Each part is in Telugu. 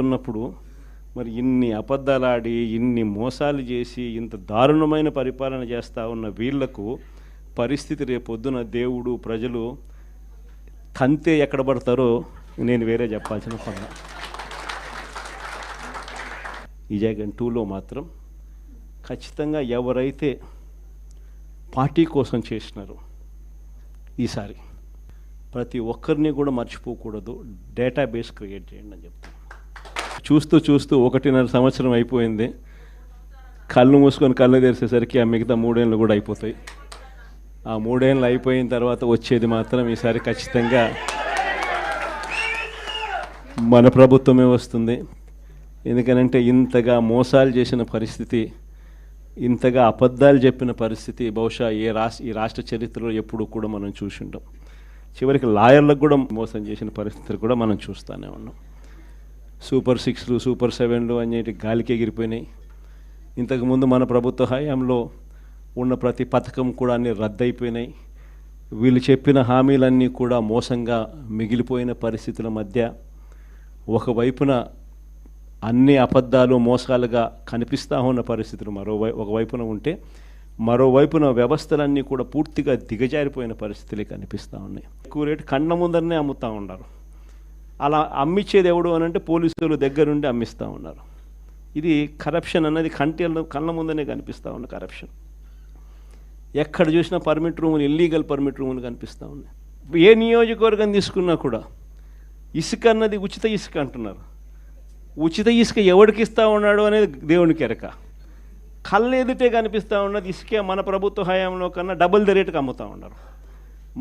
ఉన్నప్పుడు మరి ఇన్ని అబద్ధాలాడి ఇన్ని మోసాలు చేసి ఇంత దారుణమైన పరిపాలన చేస్తూ ఉన్న వీళ్లకు పరిస్థితి రేపొద్దున దేవుడు ప్రజలు కంతే ఎక్కడ పడతారో నేను వేరే చెప్పాల్సిన పని. ఈ జగన్ 2లో మాత్రం ఖచ్చితంగా ఎవరైతే పార్టీ కోసం చేసినారో ఈసారి ప్రతి ఒక్కరిని కూడా మర్చిపోకూడదు, డేటాబేస్ క్రియేట్ చేయండి అని చెప్తాను. చూస్తూ 1.5 సంవత్సరం అయిపోయింది. కళ్ళు మూసుకొని కళ్ళు తెరిసేసరికి ఆ మిగతా 3 ఏళ్ళు కూడా అయిపోతాయి. ఆ 3 ఏళ్ళు అయిపోయిన తర్వాత వచ్చేది మాత్రం ఈసారి ఖచ్చితంగా మన ప్రభుత్వమే వస్తుంది. ఎందుకనంటే ఇంతగా మోసాలు చేసిన పరిస్థితి, ఇంతగా అబద్ధాలు చెప్పిన పరిస్థితి బహుశా ఈ రాష్ట్ర చరిత్రలో ఎప్పుడు కూడా మనం చూసి ఉంటాం. చివరికి లాయర్లకు కూడా మోసం చేసిన పరిస్థితులు కూడా మనం చూస్తూనే ఉన్నాం. సూపర్ 6లు సూపర్ 7లు అనేటి గాలికి ఎగిరిపోయినాయి. ఇంతకుముందు మన ప్రభుత్వ హయాంలో ఉన్న ప్రతి పథకం కూడా అన్నీ రద్దయిపోయినాయి. వీళ్ళు చెప్పిన హామీలన్నీ కూడా మోసంగా మిగిలిపోయిన పరిస్థితుల మధ్య ఒకవైపున అన్ని అబద్ధాలు మోసాలుగా కనిపిస్తూ ఉన్న పరిస్థితులు ఒకవైపున ఉంటే, మరోవైపున వ్యవస్థలన్నీ కూడా పూర్తిగా దిగజారిపోయిన పరిస్థితులే కనిపిస్తూ ఉన్నాయి. ఎక్కువ రేటు కళ్ళ ముందరనే అమ్ముతూ ఉన్నారు. అలా అమ్మిచ్చేది ఎవడు అని అంటే పోలీసులు దగ్గరుండి అమ్మిస్తూ ఉన్నారు. ఇది కరప్షన్ అన్నది కళ్ళ ముందనే కనిపిస్తూ ఉన్న కరప్షన్. ఎక్కడ చూసినా పర్మిట్ రూములు, ఇల్లీగల్ పర్మిట్ రూములు కనిపిస్తూ ఉన్నాయి. ఏ నియోజకవర్గం తీసుకున్నా కూడా ఇసుక అన్నది ఉచిత ఇసుక అంటున్నారు. ఉచిత ఇసుక ఎవరికి ఇస్తూ ఉన్నాడు అనేది దేవునికి ఎరక. కళ్ళు ఎదుటే కనిపిస్తూ ఉన్నది ఇసుకే మన ప్రభుత్వ హయాంలో కన్నా డబుల్ ద రేటుకి అమ్ముతూ ఉన్నారు.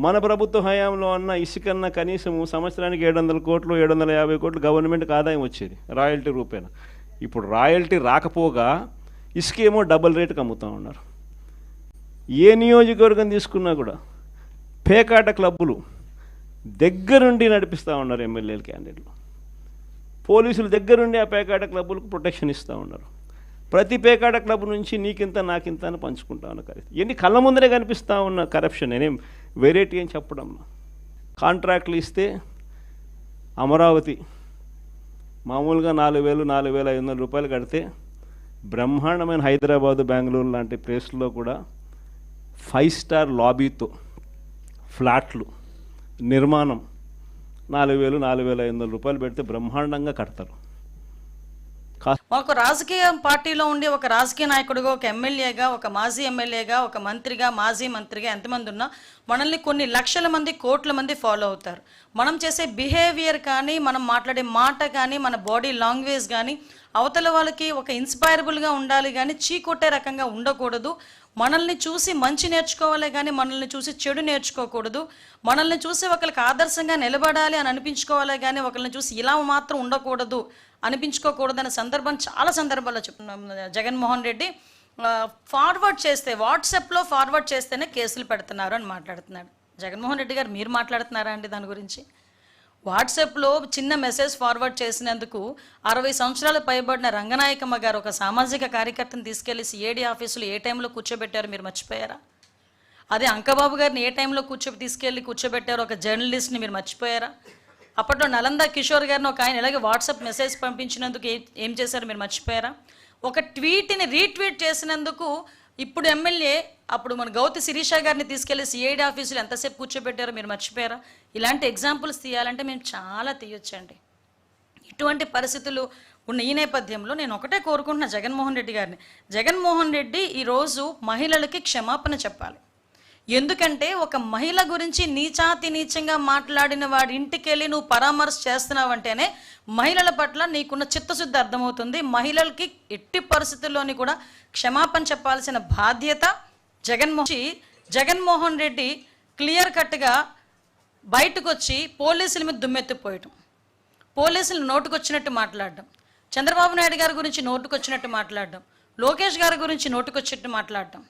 మన ప్రభుత్వ హయాంలో అన్న ఇసుకన్నా కనీసం సంవత్సరానికి 700 కోట్లు 750 కోట్లు గవర్నమెంట్కి ఆదాయం వచ్చేది రాయల్టీ రూపేణ. ఇప్పుడు రాయల్టీ రాకపోగా ఇసుకేమో డబుల్ రేటుకి అమ్ముతూ ఉన్నారు. ఏ నియోజకవర్గం తీసుకున్నా కూడా పేకాట క్లబ్బులు దగ్గరుండి నడిపిస్తూ ఉన్నారు ఎమ్మెల్యేల క్యాండిడేట్లు. పోలీసులు దగ్గరుండి ఆ పేకాట క్లబ్బులకు ప్రొటెక్షన్ ఇస్తూ ఉన్నారు. ప్రతి పేకాట క్లబ్ నుంచి నీకింత నాకింత అని పంచుకుంటా ఉన్న కరెక్ట్. ఎన్ని కళ్ళ ముందరే కనిపిస్తూ ఉన్న కరప్షన్. నేనేం వెరైటీ అని చెప్పడం. కాంట్రాక్ట్లు ఇస్తే అమరావతి మామూలుగా 4,500 రూపాయలు కడితే బ్రహ్మాండమైన హైదరాబాదు బెంగళూరు లాంటి ప్లేస్లో కూడా 5 స్టార్ లాబీతో ఫ్లాట్లు నిర్మాణం 4,500 రూపాయలు పెడితే బ్రహ్మాండంగా కడతారు. ఒక రాజకీయ పార్టీలో ఉండి ఒక రాజకీయ నాయకుడిగా, ఒక ఎమ్మెల్యేగా, ఒక మాజీ ఎమ్మెల్యేగా, ఒక మంత్రిగా, మాజీ మంత్రిగా ఎంతమంది ఉన్నా మనల్ని కొన్ని లక్షల మంది, కోట్ల మంది ఫాలో అవుతారు. మనం చేసే బిహేవియర్ కానీ, మనం మాట్లాడే మాట కానీ, మన బాడీ లాంగ్వేజ్ కానీ అవతల వాళ్ళకి ఒక ఇన్స్పైరబుల్గా ఉండాలి కానీ చీకొట్టే రకంగా ఉండకూడదు. మనల్ని చూసి మంచి నేర్చుకోవాలి కానీ మనల్ని చూసి చెడు నేర్చుకోకూడదు. మనల్ని చూసి ఒకరికి ఆదర్శంగా నిలబడాలి అని అనిపించుకోవాలి కానీ ఒకరిని చూసి ఇలా మాత్రం ఉండకూడదు అనిపించుకోకూడదు అనే సందర్భం చాలా సందర్భాల్లో చెప్తున్నాం. జగన్మోహన్ రెడ్డి ఫార్వర్డ్ చేస్తే, వాట్సాప్లో ఫార్వర్డ్ చేస్తేనే కేసులు పెడుతున్నారు అని మాట్లాడుతున్నాడు. జగన్మోహన్ రెడ్డి గారు మీరు మాట్లాడుతున్నారా అండి దాని గురించి? వాట్సాప్లో చిన్న మెసేజ్ ఫార్వర్డ్ చేసినందుకు 60 సంవత్సరాలు పైబడిన రంగనాయకమ్మ గారు ఒక సామాజిక కార్యకర్తను తీసుకెళ్లి సిఐడి ఆఫీసులో ఏ టైంలో కూర్చోబెట్టారు మీరు మర్చిపోయారా? అదే అంకబాబు గారిని ఏ టైంలో తీసుకెళ్ళి కూర్చోబెట్టారు ఒక జర్నలిస్ట్ని మీరు మర్చిపోయారా? అప్పట్లో నలంద కిషోర్ గారిని ఒక ఆయన ఇలాగే వాట్సాప్ మెసేజ్ పంపించినందుకు ఏం చేశారు మీరు మర్చిపోయారా? ఒక ట్వీట్ని రీట్వీట్ చేసినందుకు ఇప్పుడు ఎమ్మెల్యే అప్పుడు మన గౌతి శిరీష గారిని తీసుకెళ్లి సిఐడి ఆఫీసులో ఎంతసేపు కూర్చోబెట్టారో మీరు మర్చిపోయారా? ఇలాంటి ఎగ్జాంపుల్స్ తీయాలంటే మేము చాలా తీయొచ్చండి. ఇటువంటి పరిస్థితులు ఉన్న ఈ నేపథ్యంలో నేను ఒకటే కోరుకుంటున్నా జగన్మోహన్ రెడ్డి ఈరోజు మహిళలకి క్షమాపణ చెప్పాలి. ఎందుకంటే ఒక మహిళ గురించి నీచంగా మాట్లాడిన వాడి ఇంటికి వెళ్ళి నువ్వు పరామర్శ చేస్తున్నావంటేనే మహిళల పట్ల నీకున్న చిత్తశుద్ధి అర్థమవుతుంది. మహిళలకి ఎట్టి పరిస్థితుల్లోని కూడా క్షమాపణ చెప్పాల్సిన బాధ్యత జగన్మోహన్ రెడ్డి క్లియర్ కట్గా బయటకు వచ్చి పోలీసుల మీద దుమ్మెత్తిపోయటం, పోలీసులు నోటుకొచ్చినట్టు మాట్లాడడం, చంద్రబాబు నాయుడు గారి గురించి నోటుకొచ్చినట్టు మాట్లాడడం, లోకేష్ గారి గురించి నోటుకొచ్చినట్టు మాట్లాడడం.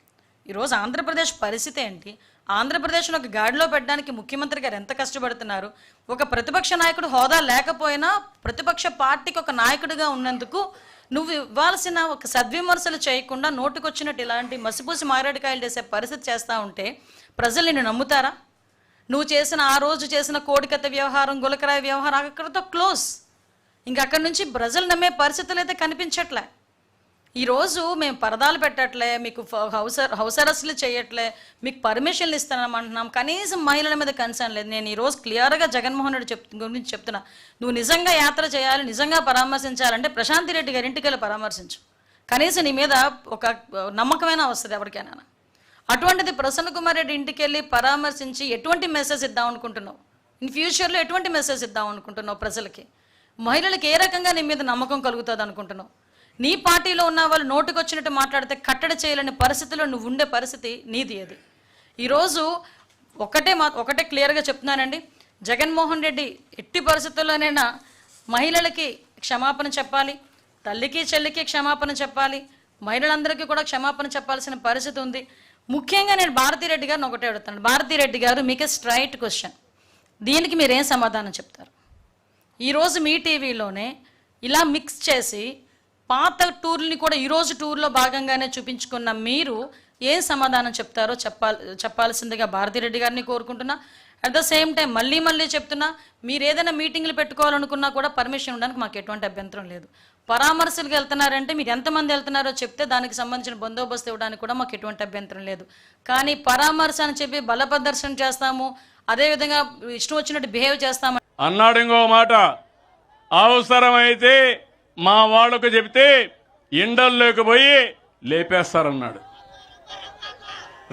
ఈరోజు ఆంధ్రప్రదేశ్ పరిస్థితి ఏంటి? ఆంధ్రప్రదేశ్ను ఒక గాడిలో పెట్టడానికి ముఖ్యమంత్రి గారు ఎంత కష్టపడుతున్నారు? ఒక ప్రతిపక్ష నాయకుడు హోదా లేకపోయినా ప్రతిపక్ష పార్టీకి ఒక నాయకుడిగా ఉన్నందుకు నువ్వు ఇవ్వాల్సిన ఒక సద్విమర్శలు చేయకుండా నోటుకొచ్చినట్టు ఇలాంటి మసిపూసి మారేడుకాయలు చేసే పరిస్థితి చేస్తూ ఉంటే ప్రజలు నిన్ను నమ్ముతారా? నువ్వు చేసిన ఆ రోజు చేసిన కోడికత్త వ్యవహారం, గులకరాయి వ్యవహారం అక్కడితో క్లోజ్. ఇంకా అక్కడి నుంచి ప్రజలు నమ్మే పరిస్థితులు అయితే కనిపించట్లే. ఈరోజు మేము పరదాలు పెట్టట్లే, మీకు హౌస్ అరెస్టులు చేయట్లే, మీకు పర్మిషన్లు ఇస్తామంటున్నాం, కనీసం మహిళల మీద కన్సర్న్ లేదు. నేను ఈరోజు క్లియర్గా జగన్మోహన్ రెడ్డి గురించి చెప్తున్నా, నువ్వు నిజంగా యాత్ర చేయాలి, నిజంగా పరామర్శించాలంటే ప్రశాంతి రెడ్డి గారి ఇంటికి వెళ్ళి పరామర్శించు, కనీసం నీ మీద ఒక నమ్మకమైనా వస్తుంది ఎవరికైనా. అటువంటిది ప్రసన్న కుమార్ రెడ్డి ఇంటికి వెళ్ళి పరామర్శించి ఎటువంటి మెసేజ్ ఇద్దాం అనుకుంటున్నావు? ఇన్ ఫ్యూచర్లో ఎటువంటి మెసేజ్ ఇద్దాం అనుకుంటున్నావు ప్రజలకి? మహిళలకు ఏ రకంగా నీ మీద నమ్మకం కలుగుతుంది అనుకుంటున్నావు? నీ పార్టీలో ఉన్న వాళ్ళు నోటికి వచ్చినట్టు మాట్లాడితే కట్టడి చేయలేని పరిస్థితిలో నువ్వు ఉండే పరిస్థితి నీది. అది ఈరోజు ఒకటే క్లియర్గా చెప్తున్నానండి, జగన్మోహన్ రెడ్డి ఎట్టి పరిస్థితుల్లోనైనా మహిళలకి క్షమాపణ చెప్పాలి, తల్లికి చెల్లికి క్షమాపణ చెప్పాలి, మహిళలందరికీ కూడా క్షమాపణ చెప్పాల్సిన పరిస్థితి ఉంది. ముఖ్యంగా నేను భారతిరెడ్డి గారిని ఒకటే అడుగుతాను. భారతిరెడ్డి గారు, మీకే స్ట్రైట్ క్వశ్చన్, దీనికి మీరేం సమాధానం చెప్తారు? ఈరోజు మీ టీవీలోనే ఇలా మిక్స్ చేసి పాత టూర్ని కూడా ఈరోజు టూర్లో భాగంగానే చూపించుకున్న మీరు ఏం సమాధానం చెప్తారో చెప్పాల్సిందిగా భారతిరెడ్డి గారిని కోరుకుంటున్నా. అట్ ద సేమ్ టైం మళ్ళీ చెప్తున్నా, మీరు ఏదైనా మీటింగ్లు పెట్టుకోవాలనుకున్నా కూడా పర్మిషన్ ఉండడానికి మాకు ఎటువంటి అభ్యంతరం లేదు. పరామర్శలకు వెళ్తున్నారంటే మీరు ఎంతమంది వెళ్తున్నారో చెప్తే దానికి సంబంధించిన బందోబస్తు ఇవ్వడానికి కూడా మాకు ఎటువంటి అభ్యంతరం లేదు. కానీ పరామర్శ అని చెప్పి బల ప్రదర్శన చేస్తాము, అదేవిధంగా ఇష్టం వచ్చినట్టు బిహేవ్ చేస్తాము అన్నాడు. ఇంకో మాట, అవసరమైతే మా వాళ్లకు చెబితే ఎండల్లోకి పోయి లేపేస్తారన్నాడు.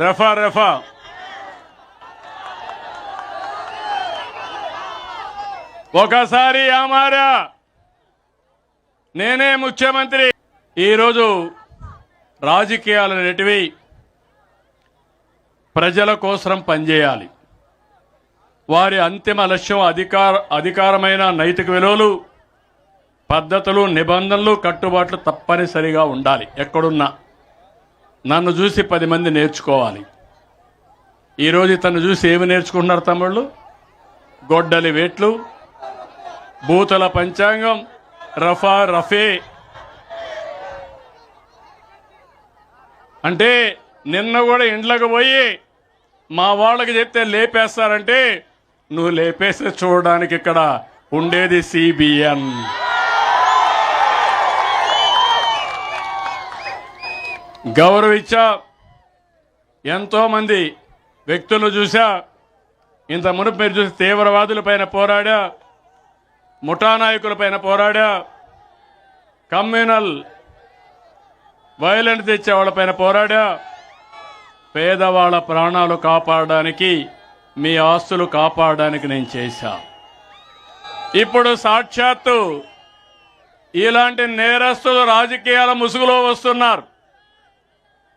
రఫా ఒకసారి ఆమారా, నేనే ముఖ్యమంత్రి. ఈరోజు రాజకీయాలు నెటివి ప్రజల కోసం పనిచేయాలి. వారి అంతిమ లక్ష్యం అధికారమైన నైతిక విలువలు, పద్ధతులు, నిబంధనలు, కట్టుబాట్లు తప్పనిసరిగా ఉండాలి. ఎక్కడున్నా నన్ను చూసి 10 మంది నేర్చుకోవాలి. ఈరోజు తను చూసి ఏమి నేర్చుకుంటున్నారు తమ్ముళ్ళు? గొడ్డలి వేట్లు, బూతుల పంచాంగం, రఫే. అంటే నిన్న కూడా ఇండ్లకు పోయి మా వాళ్ళకి చెప్తే లేపేస్తారంటే నువ్వు లేపేస్తే చూడడానికి ఇక్కడ ఉండేది సిబిఎన్. గౌరవించా, ఎంతో మంది వ్యక్తులను చూసా. ఇంత మునుపు మీరు చూసి తీవ్రవాదుల పైన పోరాడా, ముఠా నాయకుల పైన పోరాడా, కమ్యూనల్ వైలెన్స్ తెచ్చే వాళ్ళపైన పోరాడా. పేదవాళ్ళ ప్రాణాలు కాపాడడానికి, మీ ఆస్తులు కాపాడడానికి నేను చేశా. ఇప్పుడు సాక్షాత్తు ఇలాంటి నేరస్తులు రాజకీయాల ముసుగులో వస్తున్నారు.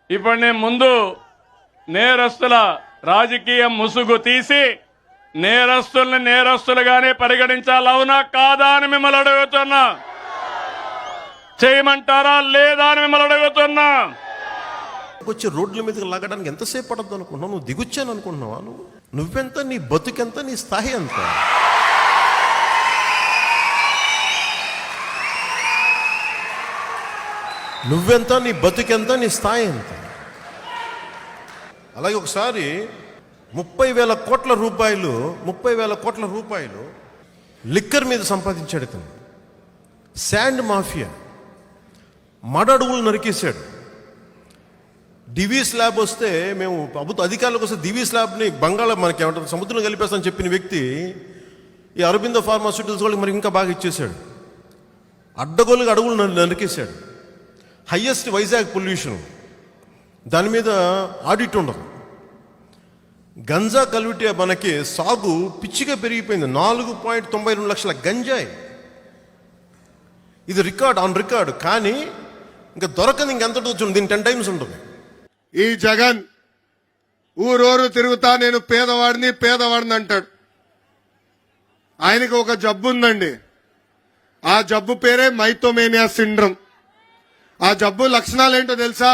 ఇప్పుడు నేను ముందు నేరస్తుల రాజకీయ ముసుగు తీసి నేరస్తుల్ని నేరస్తులుగానే పరిగణించాలి, అవునా కాదా అని మిమ్మల్ని అడుగుతున్నా. చేయమంటారా లేదా అని మిమ్మల్ని అడుగుతున్నా. వచ్చి రోడ్ల మీదకి లాగడానికి ఎంతసేపు పడద్దు అనుకుంటున్నావు? నువ్వు దిగుచ్చాను అనుకుంటున్నావా? నువ్వెంత, నీ బతుకెంత, నీ స్థాయి ఎంత? నువ్వెంత, నీ బతుకెంత, నీ స్థాయి ఎంత? అలాగే ఒకసారి 30,000 కోట్ల రూపాయలు లిక్కర్ మీద సంపాదించాడు ఇతను. శాండ్ మాఫియా, మడ అడుగులు నరికేశాడు. డివి స్లాబ్ వస్తే మేము ప్రభుత్వ అధికారులకు వస్తే డివి స్లాబ్ని మనకి ఏమంటారు సముద్రం కలిపేస్తామని చెప్పిన వ్యక్తి ఈ అరబిందో ఫార్మాస్యూటికల్స్ వాళ్ళకి మరి ఇంకా బాగా ఇచ్చేశాడు. అడ్డగోలుగా అడుగులు నరికేశాడు. హయ్యెస్ట్ వైజాగ్ పొల్యూషన్, దాని మీద ఆడిట్ ఉండదు. గంజా కల్విటీ మనకి సాగు పిచ్చిగా పెరిగిపోయింది. 4.92 లక్షల గంజాయి. ఇది ఆన్ రికార్డ్. కానీ ఇంకా దొరకదు, ఇంకెంత వచ్చింది, దీని 10 టైమ్స్ ఉంటుంది. ఈ జగన్ ఊరూరు తిరుగుతా నేను పేదవాడిని అంటాడు. ఆయనకు ఒక జబ్బు ఉందండి. ఆ జబ్బు పేరే మైథోమేనియా సిండ్రోమ్. ఆ జబ్బు లక్షణాలు ఏంటో తెలుసా?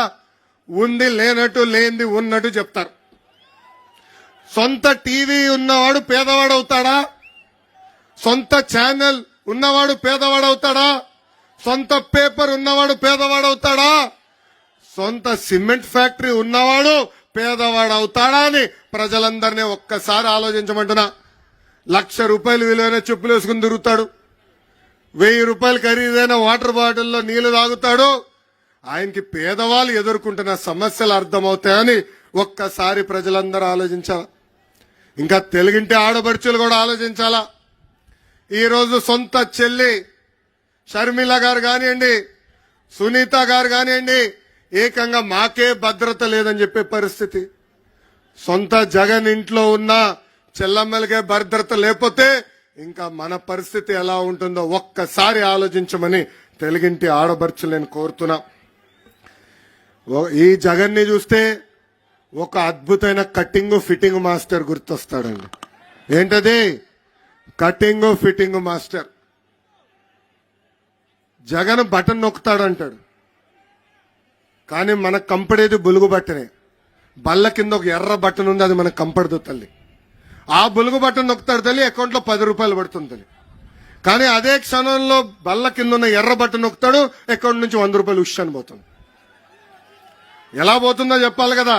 ఉంది లేనట్టు, లేనిది ఉన్నట్టు చెప్తారు. సొంత టీవీ ఉన్నవాడు పేదవాడవుతాడా? సొంత ఛానల్ ఉన్నవాడు పేదవాడవుతాడా? సొంత పేపర్ ఉన్నవాడు పేదవాడవుతాడా? సొంత సిమెంట్ ఫ్యాక్టరీ ఉన్నవాడు పేదవాడవుతాడా అని ప్రజలందరినీ ఒక్కసారి ఆలోచించమంటున్నా. 1,00,000 రూపాయలు విలువైన చెప్పులు వేసుకుని తిరుగుతాడు. రూపాయలు ఖరీదైన వాటర్ బాటిల్లో నీళ్లు తాగుతాడు. ఆయనకి పేదవాళ్ళు ఎదుర్కొంటున్న సమస్యలు అర్థమవుతాయని ఒక్కసారి ప్రజలందరూ ఆలోచించాలా. ఇంకా తెలుగింటి ఆడపడుచులు కూడా ఆలోచించాలా. ఈరోజు సొంత చెల్లి షర్మిల గారు కానివ్వండి, సునీత గారు కానివ్వండి, ఏకంగా మాకే భద్రత లేదని చెప్పే పరిస్థితి. సొంత జగన్ ఇంట్లో ఉన్న చెల్లమ్మలకే భద్రత లేకపోతే ఇంకా మన పరిస్థితి ఎలా ఉంటుందో ఒక్కసారి ఆలోచించమని తెలుగింటి ఆడబడుచులు నేను కోరుతున్నా. ఈ జగన్ని చూస్తే ఒక అద్భుతమైన కటింగ్ ఫిట్టింగ్ మాస్టర్ గుర్తొస్తాడండి. ఏంటది? Cutting fitting master. Jagan button నొక్కుతాడంటాడు, కానీ మనకు కంపడేది బులుగు బట్టనే. బల్ల కింద ఒక ఎర్ర బటన్ ఉంది, అది మనకు కంపడదు తల్లి. ఆ బులుగు బటన్ నొక్కుతాడు తల్లి, అకౌంట్లో 10 రూపాయలు పడుతుంది తల్లి. కానీ అదే క్షణంలో బల్ల కింద ఉన్న ఎర్ర బటన్ నొక్కుతాడు, అకౌంట్ నుంచి 100 రూపాయలు ఉష్ అని పోతుంది. ఎలా పోతుందో చెప్పాలి కదా.